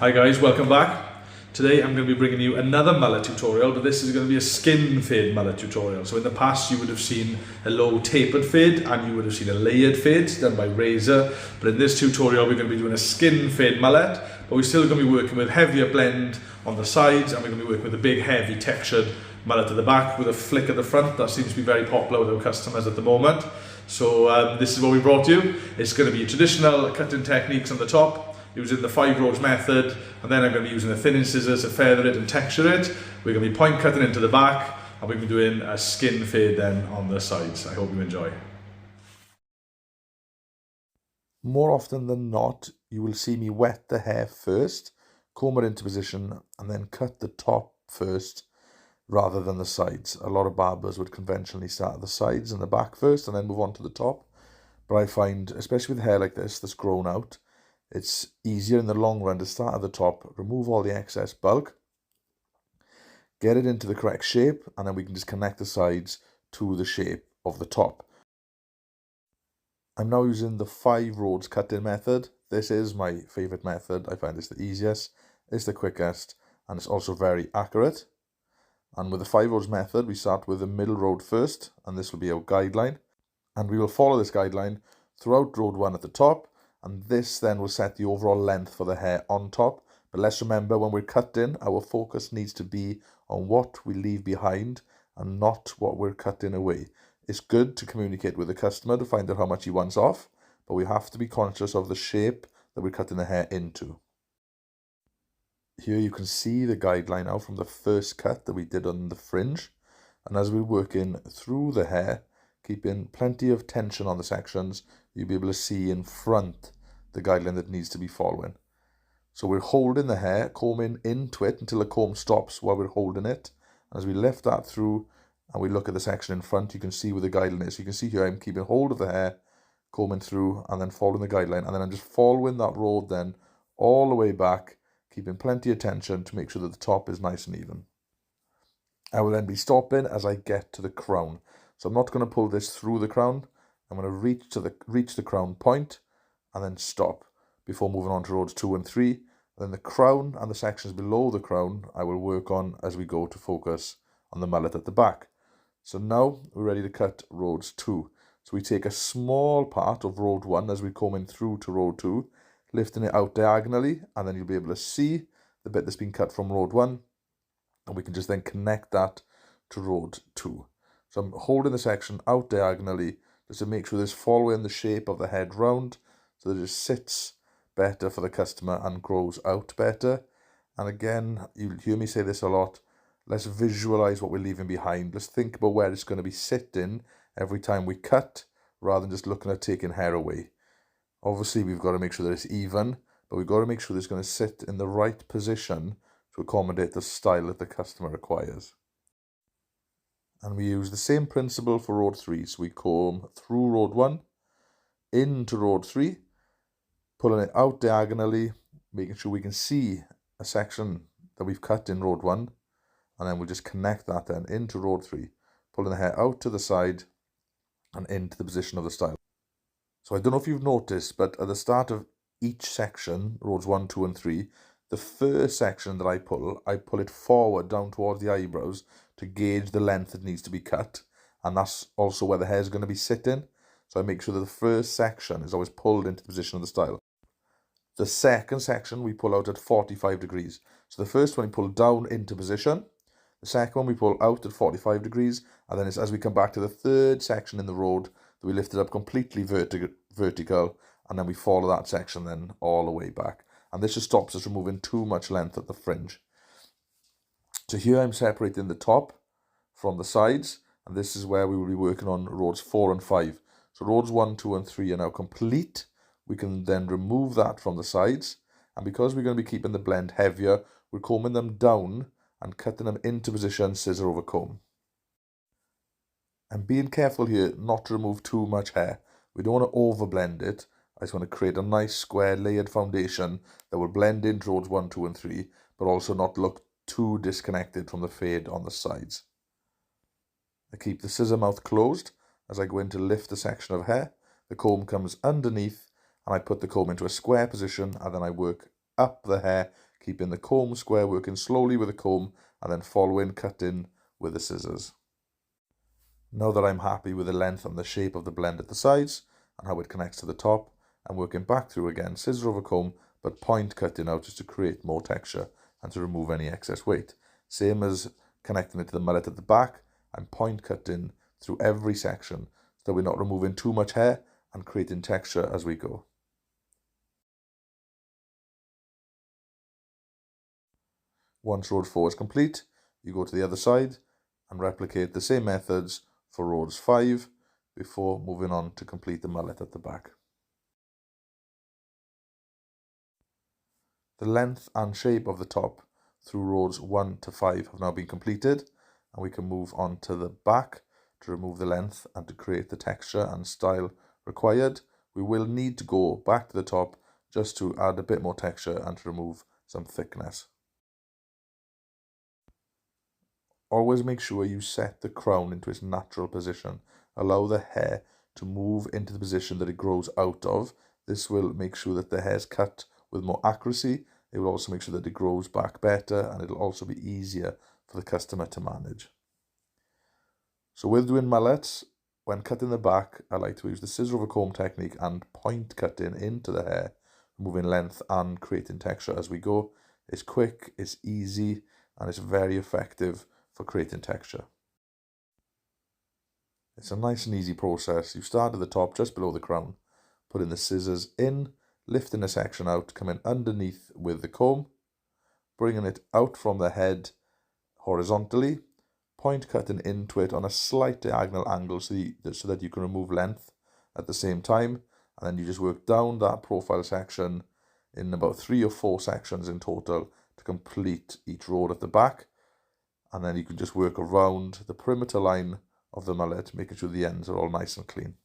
Hi guys, welcome back. Today I'm going to be bringing you another mullet tutorial, but this is going to be a skin fade mullet tutorial. So in the past you would have seen a low tapered fade and you would have seen a layered fade done by razor, but in this tutorial we're going to be doing a skin fade mullet, but we're still going to be working with heavier blend on the sides, and we're going to be working with a big heavy textured mullet at the back with a flick at the front. That seems to be very popular with our customers at the moment. So this is what we brought you. It's going to be traditional cutting techniques on the top, using the 5 rows method, and then I'm going to be using the thinning scissors to feather it and texture it. We're going to be point cutting into the back, and we're going to be doing a skin fade then on the sides. I hope you enjoy. More often than not, you will see me wet the hair first, comb it into position, and then cut the top first rather than the sides. A lot of barbers would conventionally start at the sides and the back first and then move on to the top. But I find, especially with hair like this that's grown out, it's easier in the long run to start at the top, remove all the excess bulk, get it into the correct shape, and then we can just connect the sides to the shape of the top. I'm now using the 5 rows cutting method. This is my favourite method. I find this the easiest, it's the quickest, and it's also very accurate. And with the 5 rows method, we start with the middle road first, and this will be our guideline. And we will follow this guideline throughout road 1 at the top, and this then will set the overall length for the hair on top. But let's remember, when we're cutting, our focus needs to be on what we leave behind and not what we're cutting away. It's good to communicate with the customer to find out how much he wants off, but we have to be conscious of the shape that we're cutting the hair into. Here you can see the guideline now from the first cut that we did on the fringe, and as we're working through the hair, keeping plenty of tension on the sections, you'll be able to see in front the guideline that needs to be following. So we're holding the hair, combing into it until the comb stops while we're holding it. And as we lift that through and we look at the section in front, you can see where the guideline is. You can see here I'm keeping hold of the hair, combing through and then following the guideline. And then I'm just following that road then all the way back, keeping plenty of tension to make sure that the top is nice and even. I will then be stopping as I get to the crown. So I'm not going to pull this through the crown. I'm going to reach the crown point and then stop before moving on to rows 2 and 3. Then the crown and the sections below the crown I will work on as we go to focus on the mullet at the back. So now we're ready to cut rows 2. So we take a small part of road 1 as we come in through to row 2, lifting it out diagonally, and then you'll be able to see the bit that's been cut from road 1, and we can just then connect that to road 2. So I'm holding the section out diagonally just to make sure this following the shape of the head round, so that it just sits better for the customer and grows out better. And again, you'll hear me say this a lot, let's visualize what we're leaving behind. Let's think about where it's going to be sitting every time we cut, rather than just looking at taking hair away. Obviously, we've got to make sure that it's even, but we've got to make sure that it's going to sit in the right position to accommodate the style that the customer requires. And we use the same principle for road 3. So we comb through road 1, into road 3, pulling it out diagonally, making sure we can see a section that we've cut in road 1, and then we'll just connect that then into road 3, pulling the hair out to the side and into the position of the style. So I don't know if you've noticed, but at the start of each section, roads 1, 2 and 3, the first section that I pull it forward down towards the eyebrows to gauge the length that needs to be cut, and that's also where the hair is going to be sitting. So I make sure that the first section is always pulled into the position of the style. The second section we pull out at 45 degrees. So the first one we pull down into position, the second one we pull out at 45 degrees, and then it's as we come back to the third section in the road that we lift it up completely vertical, and then we follow that section then all the way back. And this just stops us from moving too much length at the fringe. So here I'm separating the top from the sides, and this is where we will be working on rows 4 and 5. So rows 1, 2 and 3 are now complete. We can then remove that from the sides, and because we're going to be keeping the blend heavier, we're combing them down and cutting them into position, scissor over comb. And being careful here not to remove too much hair. We don't want to over blend it. I just want to create a nice square layered foundation that will blend into rows 1, 2 and 3, but also not look too disconnected from the fade on the sides. I keep the scissor mouth closed as I go in to lift the section of hair. The comb comes underneath and I put the comb into a square position, and then I work up the hair, keeping the comb square, working slowly with the comb, and then following, cutting with the scissors. Now that I'm happy with the length and the shape of the blend at the sides and how it connects to the top, I'm working back through again, scissor over comb, but point cutting out just to create more texture and to remove any excess weight. Same as connecting it to the mullet at the back, I'm point cutting through every section so that we're not removing too much hair and creating texture as we go. Once road 4 is complete, you go to the other side and replicate the same methods for rows 5 before moving on to complete the mullet at the back. The length and shape of the top through rows 1 to 5 have now been completed, and we can move on to the back to remove the length and to create the texture and style required. We will need to go back to the top just to add a bit more texture and to remove some thickness. Always make sure you set the crown into its natural position. Allow the hair to move into the position that it grows out of. This will make sure that the hair is cut with more accuracy. It will also make sure that it grows back better, and it'll also be easier for the customer to manage. So with doing mullets, when cutting the back, I like to use the scissor over comb technique and point cutting into the hair, removing length and creating texture as we go. It's quick, it's easy, and it's very effective for creating texture. It's a nice and easy process. You start at the top just below the crown, putting the scissors in, lifting a section out, coming underneath with the comb, bringing it out from the head horizontally, point cutting into it on a slight diagonal angle so that you can remove length at the same time, and then you just work down that profile section in about 3 or 4 sections in total to complete each row at the back, and then you can just work around the perimeter line of the mullet, making sure the ends are all nice and clean.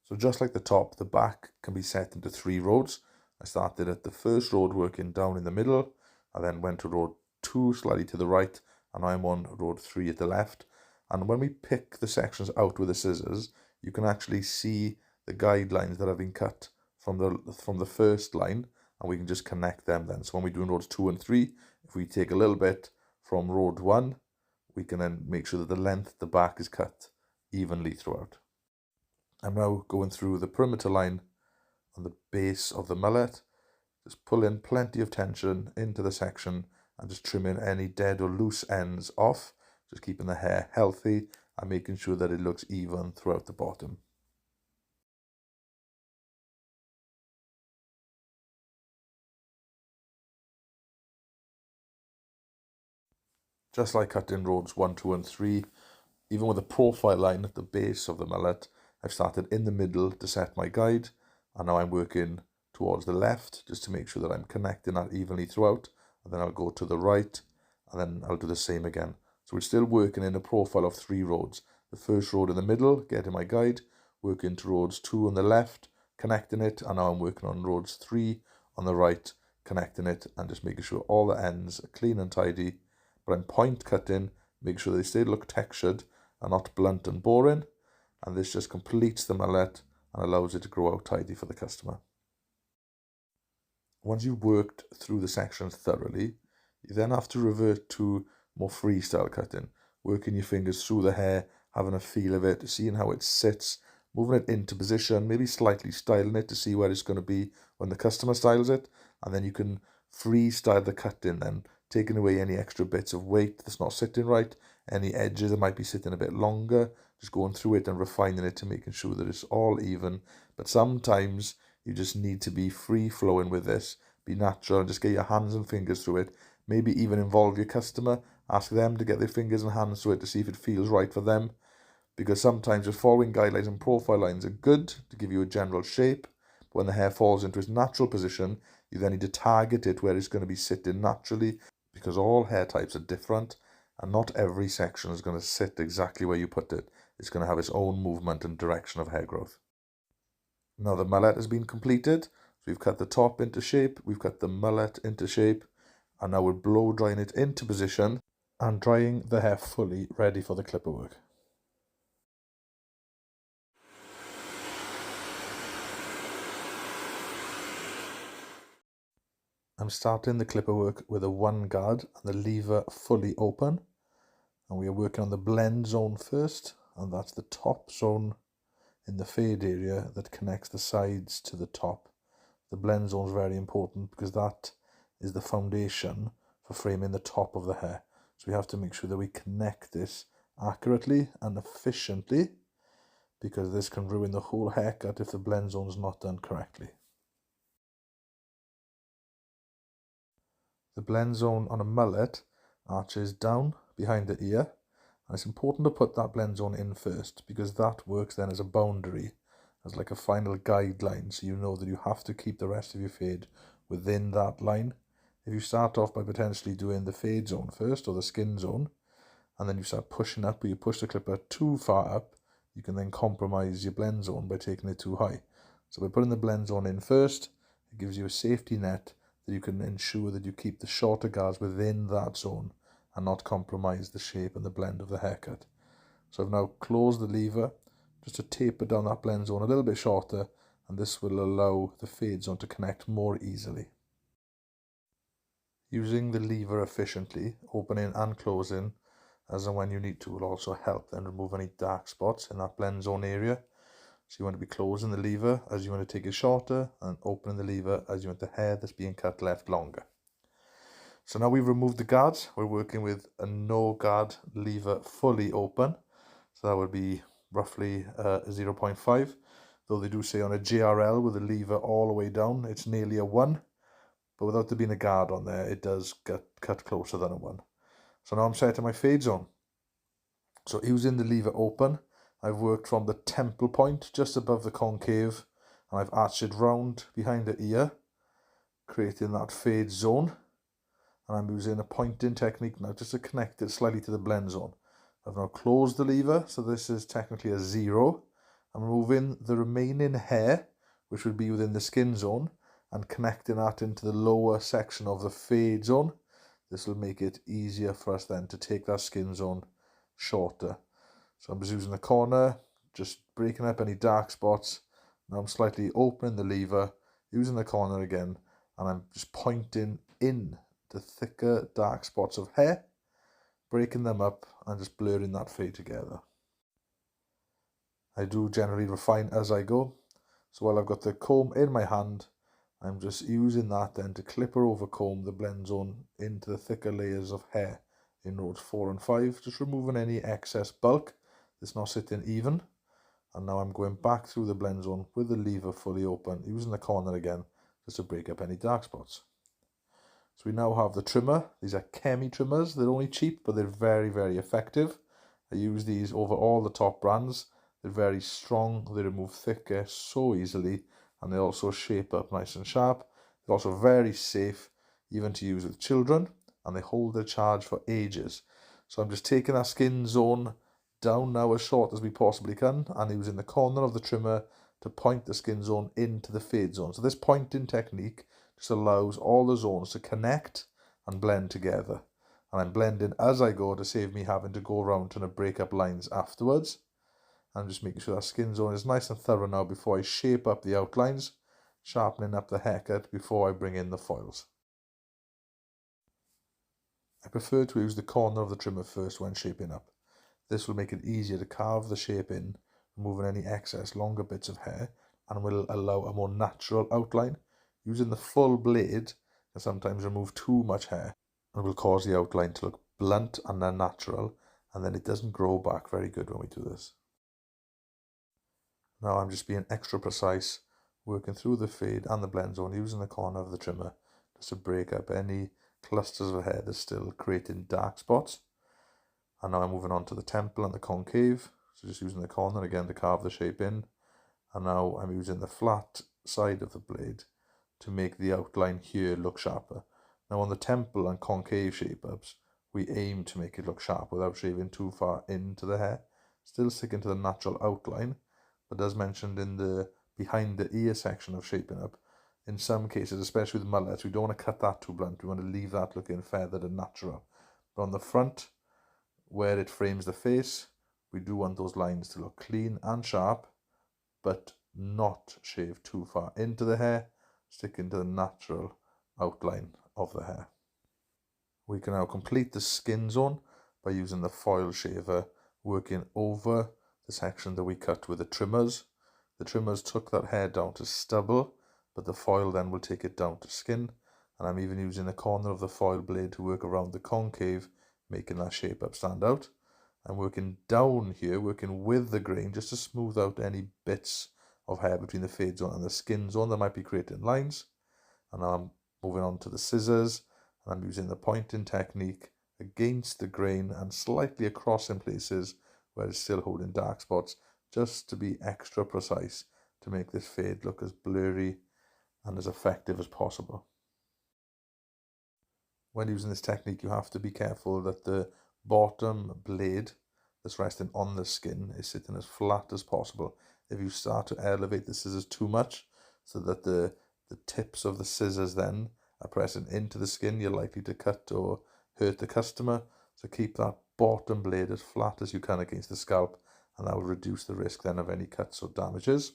So just like the top, the back can be set into 3 rows. I started at the first row working down in the middle. I then went to row 2 slightly to the right, and I'm on row 3 at the left. And when we pick the sections out with the scissors, you can actually see the guidelines that have been cut from the first line, and we can just connect them then. So when we do rows 2 and 3, if we take a little bit from row 1, we can then make sure that the length at the back is cut evenly throughout. I'm now going through the perimeter line on the base of the mullet, just pulling plenty of tension into the section and just trimming any dead or loose ends off, just keeping the hair healthy and making sure that it looks even throughout the bottom. Just like cutting rows 1, 2 and 3, even with a profile line at the base of the mullet, I've started in the middle to set my guide, and now I'm working towards the left just to make sure that I'm connecting that evenly throughout, and then I'll go to the right, and then I'll do the same again. So we're still working in a profile of 3 rows. The first row in the middle, getting my guide, working to rows 2 on the left, connecting it, and now I'm working on rows 3 on the right, connecting it, and just making sure all the ends are clean and tidy. But I'm point cutting, make sure they still look textured and not blunt and boring, and this just completes the mullet and allows it to grow out tidy for the customer. Once you've worked through the sections thoroughly, you then have to revert to more freestyle cutting, working your fingers through the hair, having a feel of it, seeing how it sits, moving it into position, maybe slightly styling it to see where it's going to be when the customer styles it, and then you can freestyle the cutting then, taking away any extra bits of weight that's not sitting right, any edges that might be sitting a bit longer, just going through it and refining it to making sure that it's all even. But sometimes you just need to be free flowing with this, be natural, and just get your hands and fingers through it. Maybe even involve your customer, ask them to get their fingers and hands through it to see if it feels right for them. Because sometimes just following guidelines and profile lines are good to give you a general shape, but when the hair falls into its natural position, you then need to target it where it's going to be sitting naturally, because all hair types are different and not every section is going to sit exactly where you put it. It's going to have its own movement and direction of hair growth. Now the mullet has been completed. So we've cut the top into shape, we've cut the mullet into shape, and now we're blow drying it into position and drying the hair fully ready for the clipper work. I'm starting the clipper work with a 1 guard and the lever fully open, and we are working on the blend zone first, and that's the top zone in the fade area that connects the sides to the top. The blend zone is very important because that is the foundation for framing the top of the hair. So we have to make sure that we connect this accurately and efficiently, because this can ruin the whole haircut if the blend zone is not done correctly. The blend zone on a mullet arches down behind the ear, and it's important to put that blend zone in first because that works then as a boundary, as like a final guideline, so you know that you have to keep the rest of your fade within that line. If you start off by potentially doing the fade zone first or the skin zone, and then you start pushing up, or you push the clipper too far up, you can then compromise your blend zone by taking it too high. So by putting the blend zone in first, it gives you a safety net that you can ensure that you keep the shorter guards within that zone and not compromise the shape and the blend of the haircut. So I've now closed the lever just to taper down that blend zone a little bit shorter, and this will allow the fade zone to connect more easily. Using the lever efficiently, opening and closing as and when you need to, will also help then remove any dark spots in that blend zone area. So you want to be closing the lever as you want to take it shorter, and opening the lever as you want the hair that's being cut left longer. So now we've removed the guards, we're working with a no guard lever fully open. So that would be roughly 0.5. Though they do say on a JRL with the lever all the way down, it's nearly a 1. But without there being a guard on there, it does get cut closer than a 1. So now I'm setting my fade zone. So using the lever open, I've worked from the temple point just above the concave, and I've arched it round behind the ear, creating that fade zone. And I'm using a pointing technique now just to connect it slightly to the blend zone. I've now closed the lever, so this is technically a 0. I'm removing the remaining hair, which would be within the skin zone, and connecting that into the lower section of the fade zone. This will make it easier for us then to take that skin zone shorter. So I'm just using the corner, just breaking up any dark spots. Now I'm slightly opening the lever, using the corner again, and I'm just pointing in the thicker dark spots of hair, breaking them up and just blurring that fade together. I do generally refine as I go. So while I've got the comb in my hand, I'm just using that then to clipper over comb the blend zone into the thicker layers of hair in rows 4 and 5, just removing any excess bulk that's not sitting even. And now I'm going back through the blend zone with the lever fully open, using the corner again just to break up any dark spots. So we now have the trimmer. These are Chemi trimmers. They're only cheap, but they're very, very effective. I use these over all the top brands. They're very strong. They remove thick hair so easily, and they also shape up nice and sharp. They're also very safe, even to use with children, and they hold their charge for ages. So I'm just taking that skin zone down now as short as we possibly can, and using the corner of the trimmer to point the skin zone into the fade zone. So this pointing technique just allows all the zones to connect and blend together. And I'm blending as I go to save me having to go around trying to break up lines afterwards. I'm just making sure that skin zone is nice and thorough now before I shape up the outlines, sharpening up the haircut before I bring in the foils. I prefer to use the corner of the trimmer first when shaping up. This will make it easier to carve the shape in, removing any excess longer bits of hair, and will allow a more natural outline. Using the full blade can sometimes remove too much hair and will cause the outline to look blunt and unnatural, and then it doesn't grow back very good when we do this. Now I'm just being extra precise, working through the fade and the blend zone, using the corner of the trimmer just to break up any clusters of hair that's still creating dark spots. And now I'm moving on to the temple and the concave, so just using the corner again to carve the shape in. And now I'm using the flat side of the blade to make the outline here look sharper. Now on the temple and concave shape ups, we aim to make it look sharp without shaving too far into the hair, still sticking to the natural outline. But as mentioned in the behind the ear section of shaping up, in some cases, especially with mullets, we don't want to cut that too blunt. We want to leave that looking feathered and natural. But on the front, where it frames the face, we do want those lines to look clean and sharp, but not shave too far into the hair, sticking to the natural outline of the hair. We can now complete the skin zone by using the foil shaver, working over the section that we cut with the trimmers. The trimmers took that hair down to stubble, but the foil then will take it down to skin. And I'm even using the corner of the foil blade to work around the concave, making that shape up stand out. I'm working down here, working with the grain, just to smooth out any bits of hair between the fade zone and the skin zone that might be creating lines. And now I'm moving on to the scissors, and I'm using the pointing technique against the grain and slightly across in places where it's still holding dark spots, just to be extra precise to make this fade look as blurry and as effective as possible. When using this technique, you have to be careful that the bottom blade that's resting on the skin is sitting as flat as possible. If you start to elevate the scissors too much, so that the tips of the scissors then are pressing into the skin, you're likely to cut or hurt the customer. So keep that bottom blade as flat as you can against the scalp, and that will reduce the risk then of any cuts or damages.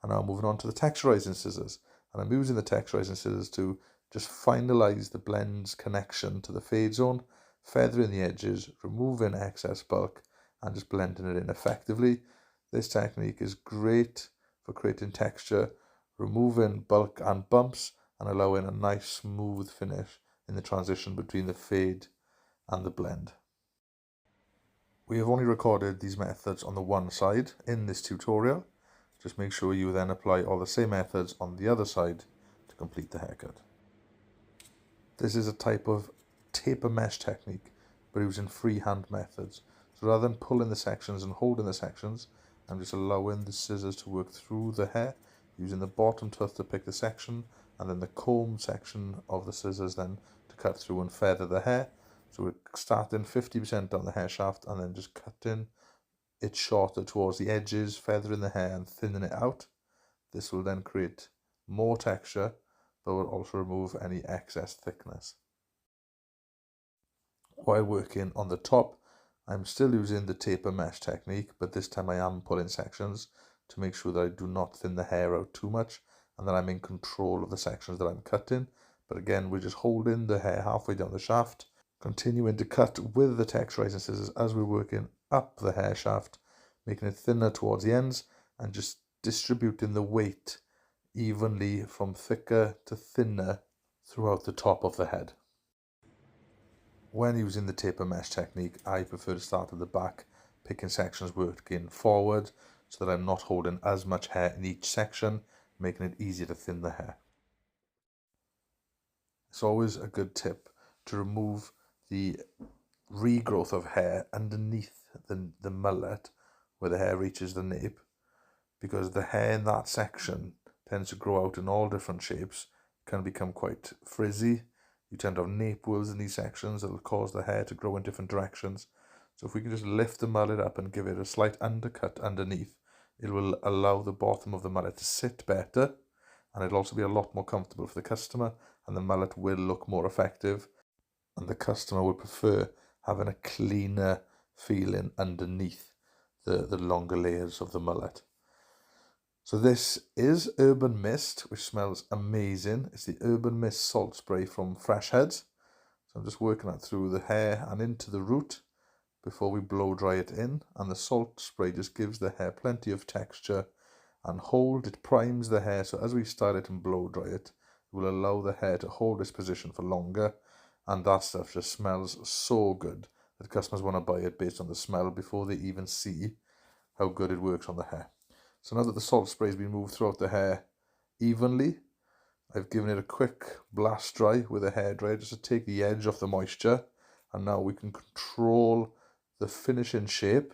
And now moving on to the texturizing scissors, and I'm using the texturizing scissors to just finalize the blend's connection to the fade zone, feathering the edges, removing excess bulk, and just blending it in effectively. This technique is great for creating texture, removing bulk and bumps, and allowing a nice smooth finish in the transition between the fade and the blend. We have only recorded these methods on the one side in this tutorial. Just make sure you then apply all the same methods on the other side to complete the haircut. This is a type of taper mesh technique, but using freehand methods. So rather than pulling the sections and holding the sections, I'm just allowing the scissors to work through the hair, using the bottom tooth to pick the section, and then the comb section of the scissors then to cut through and feather the hair. So we're starting 50% down the hair shaft and then just cutting it shorter towards the edges, feathering the hair and thinning it out. This will then create more texture, but will also remove any excess thickness. While working on the top, I'm still using the taper mesh technique, but this time I am pulling sections to make sure that I do not thin the hair out too much and that I'm in control of the sections that I'm cutting. But again, we're just holding the hair halfway down the shaft, continuing to cut with the texturizing scissors as we're working up the hair shaft, making it thinner towards the ends and just distributing the weight evenly from thicker to thinner throughout the top of the head. When using the taper mesh technique, I prefer to start at the back, picking sections working forward so that I'm not holding as much hair in each section, making it easier to thin the hair. It's always a good tip to remove the regrowth of hair underneath the mullet where the hair reaches the nape, because the hair in that section tends to grow out in all different shapes, can become quite frizzy. You tend to have nape whorls in these sections that will cause the hair to grow in different directions. So if we can just lift the mullet up and give it a slight undercut underneath, it will allow the bottom of the mullet to sit better, and it'll also be a lot more comfortable for the customer, and the mullet will look more effective, and the customer will prefer having a cleaner feeling underneath the longer layers of the mullet. So this is Urban Mist, which smells amazing. It's the Urban Mist salt spray from Fresh Heads. So I'm just working that through the hair and into the root before we blow dry it in. And the salt spray just gives the hair plenty of texture and hold. It primes the hair, so as we style it and blow dry it, it will allow the hair to hold its position for longer. And that stuff just smells so good that customers want to buy it based on the smell before they even see how good it works on the hair. So now that the salt spray has been moved throughout the hair evenly, I've given it a quick blast dry with a hairdryer just to take the edge off the moisture. And now we can control the finishing shape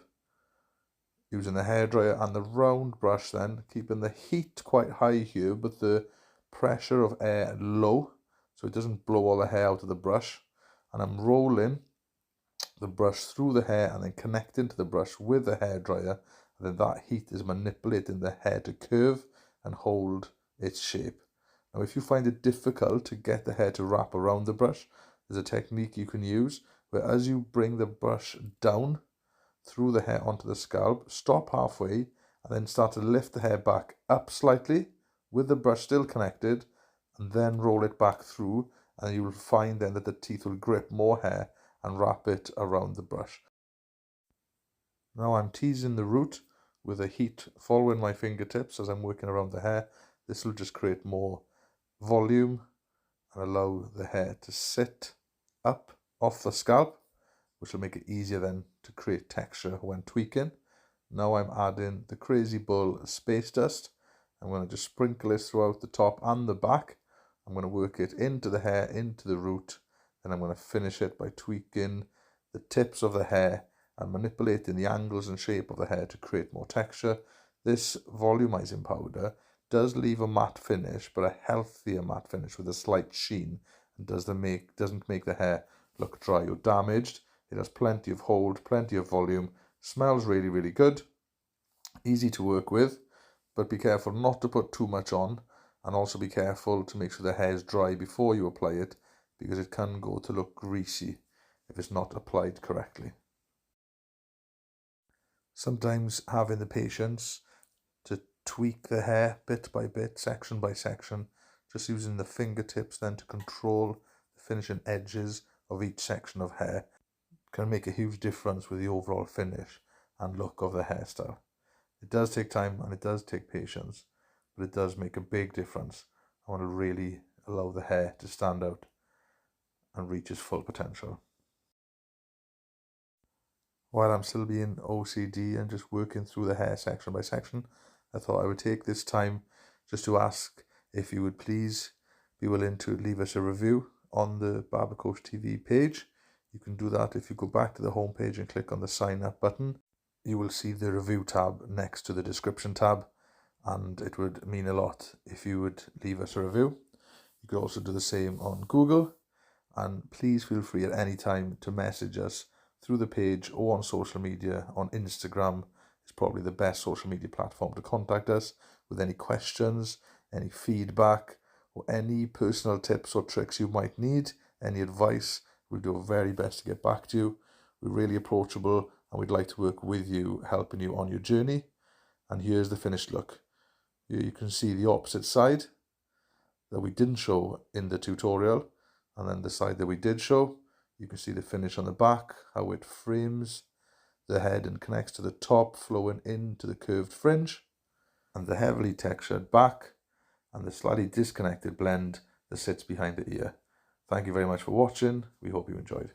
using the hairdryer and the round brush then, keeping the heat quite high here, but the pressure of air low, so it doesn't blow all the hair out of the brush. And I'm rolling the brush through the hair and then connecting to the brush with the hairdryer. And then that heat is manipulating the hair to curve and hold its shape. Now, if you find it difficult to get the hair to wrap around the brush, there's a technique you can use where as you bring the brush down through the hair onto the scalp, stop halfway and then start to lift the hair back up slightly with the brush still connected, and then roll it back through, and you will find then that the teeth will grip more hair and wrap it around the brush. Now I'm teasing the root with a heat following my fingertips as I'm working around the hair. This will just create more volume and allow the hair to sit up off the scalp, which will make it easier then to create texture when tweaking. Now I'm adding the Crazy Bull Space Dust. I'm going to just sprinkle this throughout the top and the back. I'm going to work it into the hair, into the root, and I'm going to finish it by tweaking the tips of the hair and manipulating the angles and shape of the hair to create more texture. This volumizing powder does leave a matte finish, but a healthier matte finish with a slight sheen, and doesn't make the hair look dry or damaged. It has plenty of hold, plenty of volume, smells really, really good, easy to work with, but be careful not to put too much on, and also be careful to make sure the hair is dry before you apply it, because it can go to look greasy if it's not applied correctly. Sometimes having the patience to tweak the hair bit by bit, section by section, just using the fingertips then to control the finishing edges of each section of hair, can make a huge difference with the overall finish and look of the hairstyle. It does take time and it does take patience, but it does make a big difference. I want to really allow the hair to stand out and reach its full potential. While I'm still being OCD and just working through the hair section by section, I thought I would take this time just to ask if you would please be willing to leave us a review on the Barber Coach TV page. You can do that if you go back to the home page and click on the sign up button. You will see the review tab next to the description tab, and it would mean a lot if you would leave us a review. You could also do the same on Google, and please feel free at any time to message us through the page or on social media. On Instagram is probably the best social media platform to contact us with any questions, any feedback, or any personal tips or tricks you might need, any advice. We'll do our very best to get back to you. We're really approachable and we'd like to work with you, helping you on your journey. And here's the finished look. Here you can see the opposite side that we didn't show in the tutorial, and then the side that we did show. You can see the finish on the back, how it frames the head and connects to the top, flowing into the curved fringe, and the heavily textured back, and the slightly disconnected blend that sits behind the ear. Thank you very much for watching. We hope you enjoyed.